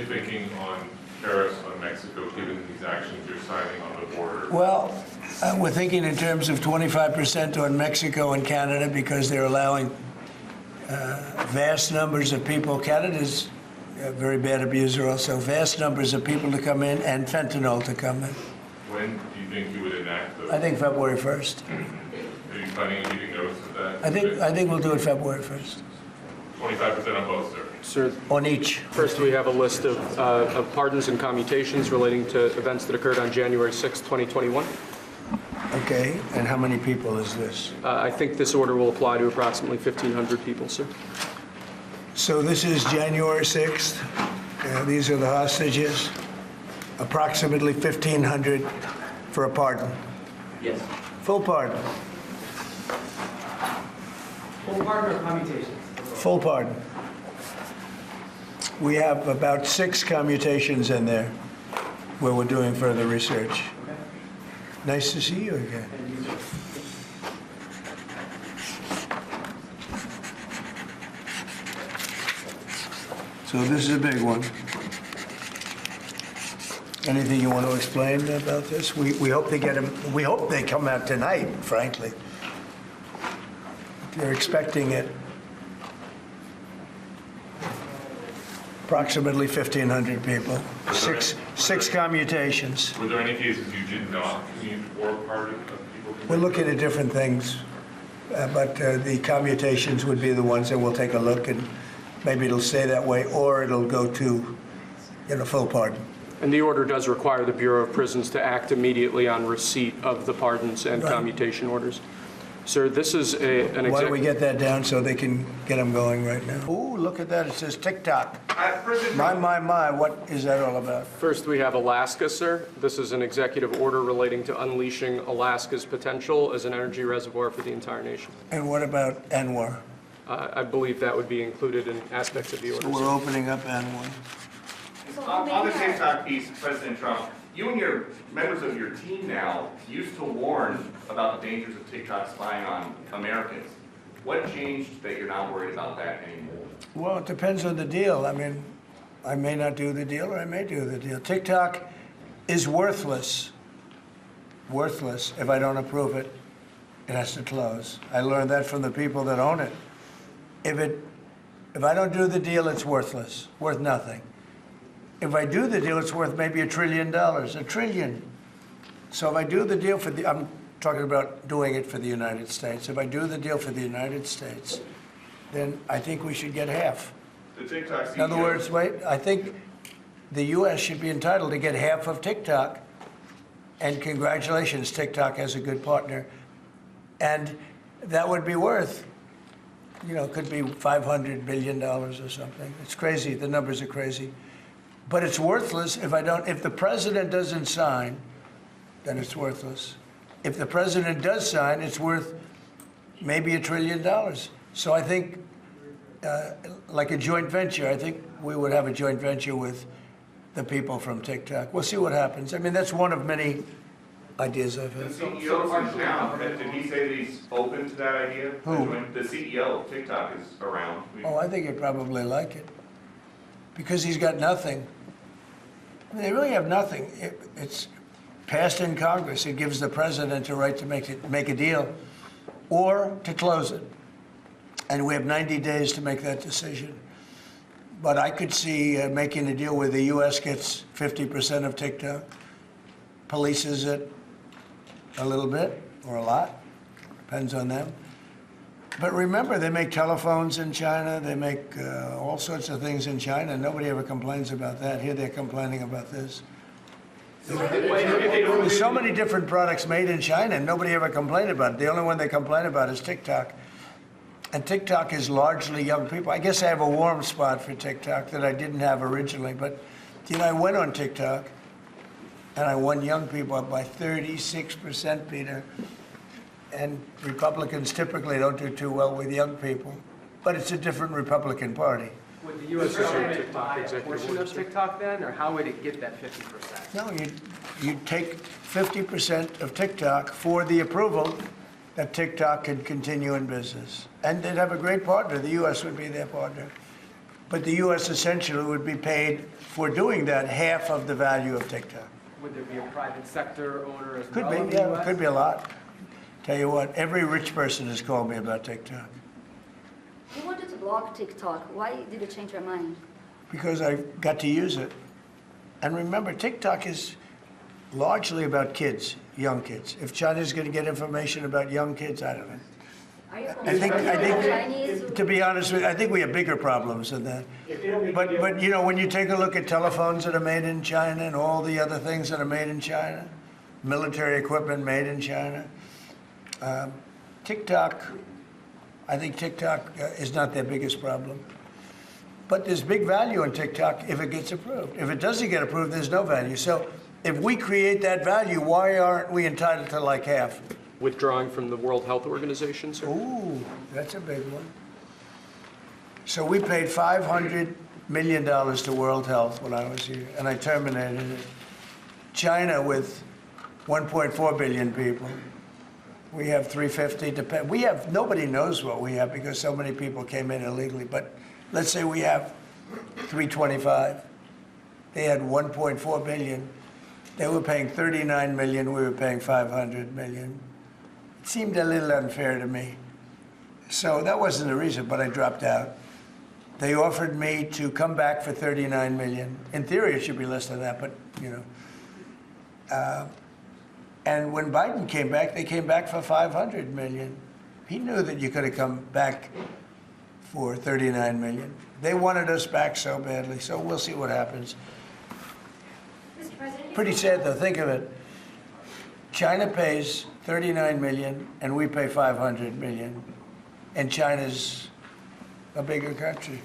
thinking on tariffs on Mexico, given these actions you're signing on the border? Well, we're thinking in terms of 25% on Mexico and Canada because they're allowing vast numbers of people. Canada's a very bad abuser also. Vast numbers of people to come in and fentanyl to come in. When do you think you would enact those? I think February 1st. Are you planning on giving notice of that? I think we'll do it February 1st. 25% on both, sir? Sir, On each. first we have a list of pardons and commutations relating to events that occurred on January 6, 2021. Okay, and how many people is this? I think this order will apply to approximately 1,500 people, sir. So this is January 6th. These are the hostages. Approximately 1,500 for a pardon. Yes. Full pardon. Full pardon or commutations? Full pardon. We have about 6 commutations in there where we're doing further research. Okay. Nice to see you again. And you, sir. So this is a big one. Anything you want to explain about this? We hope they get them. We hope they come out tonight, frankly. They're expecting it. Approximately 1,500 people. Six commutations. Were there any cases you did not commute or pardon of people? We're looking at different things, but the commutations would be the ones that we'll take a look, and maybe it'll stay that way, or it'll go to, full pardon. And the order does require the Bureau of Prisons to act immediately on receipt of the pardons and Right. commutation orders. Sir, this is an Why don't we get that down so they can get them going right now? Ooh, look at that. It says TikTok. My, what is that all about? First, we have Alaska, sir. This is an executive order relating to unleashing Alaska's potential as an energy reservoir for the entire nation. And what about Anwar? I believe that would be included in aspects of the order. So we're sir. opening up Anwar. On the TikTok piece, President Trump, you and your members of your team now used to warn about the dangers of TikTok spying on Americans. What changed that you're not worried about that anymore? Well, it depends on the deal. I mean, I may not do the deal or I may do the deal. TikTok is worthless. Worthless if I don't approve it. It has to close. I learned that from the people that own it. If I don't do the deal, it's worthless, worth nothing. If I do the deal, it's worth maybe $1 trillion, $1 trillion. So if I do the deal I'm talking about doing it for the United States. If I do the deal for the United States, then I think we should get half. The TikTok CEO, In other words, I think the U.S. should be entitled to get half of TikTok. And congratulations, TikTok has a good partner. And that would be worth, could be $500 billion or something. It's crazy. The numbers are crazy. But it's worthless if the president doesn't sign, then it's worthless. If the president does sign, it's worth maybe $1 trillion. So I think, like a joint venture, I think we would have a joint venture with the people from TikTok. We'll see what happens. I mean, that's one of many ideas I've the had. CEO is down. Did he say that he's open to that idea? Who? The CEO of TikTok is around. Oh, I think he'd probably like it. Because he's got nothing. I mean, they really have nothing. It's passed in Congress. It gives the president a right to make a deal or to close it. And we have 90 days to make that decision. But I could see making a deal where the U.S. gets 50% of TikTok, polices it a little bit or a lot, depends on them. But remember, they make telephones in China. They make all sorts of things in China. Nobody ever complains about that. Here they're complaining about this. There's so many different products made in China, and nobody ever complained about it. The only one they complain about is TikTok. And TikTok is largely young people. I guess I have a warm spot for TikTok that I didn't have originally. But, I went on TikTok, and I won young people up by 36%, Peter. And Republicans typically don't do too well with young people. But it's a different Republican Party. Would the U.S. government TikTok buy a executive portion order, of sir. TikTok then, or how would it get that 50%? No, you take 50% of TikTok for the approval that TikTok could continue in business. And they'd have a great partner. The U.S. would be their partner. But the U.S. essentially would be paid for doing that half of the value of TikTok. Would there be a private sector owner as Could well in be, the yeah, US? could be a lot. Tell you what, every rich person has called me about TikTok You wanted to block TikTok. Why did you change your mind? because I got to use it. And remember, TikTok is largely about kids, young kids. If China's going to get information about young kids, I don't know. Are you I think, Chinese? to be honest with you, I think we have bigger problems than that. But you know, when you take a look at telephones that are made in China and all the other things that are made in China, military equipment made in China, TikTok, I think TikTok is not their biggest problem. But there's big value in TikTok if it gets approved. If it doesn't get approved, there's no value. So if we create that value, why aren't we entitled to like half? Withdrawing from the World Health Organization, sir? Ooh, that's a big one. So we paid $500 million to World Health when I was here, and I terminated it. China with 1.4 billion people. We have 350 to pay. We have, nobody knows what we have because so many people came in illegally, but let's say we have 325. They had 1.4 billion. They were paying 39 million, we were paying 500 million. It seemed a little unfair to me. So that wasn't the reason, but I dropped out. They offered me to come back for 39 million. In theory, it should be less than that, but you know. And when Biden came back, they came back for 500 million. He knew that you could have come back for 39 million. They wanted us back so badly, so we'll see what happens. Mr. President, Pretty sad though, think of it. China pays 39 million and we pay 500 million. And China's a bigger country.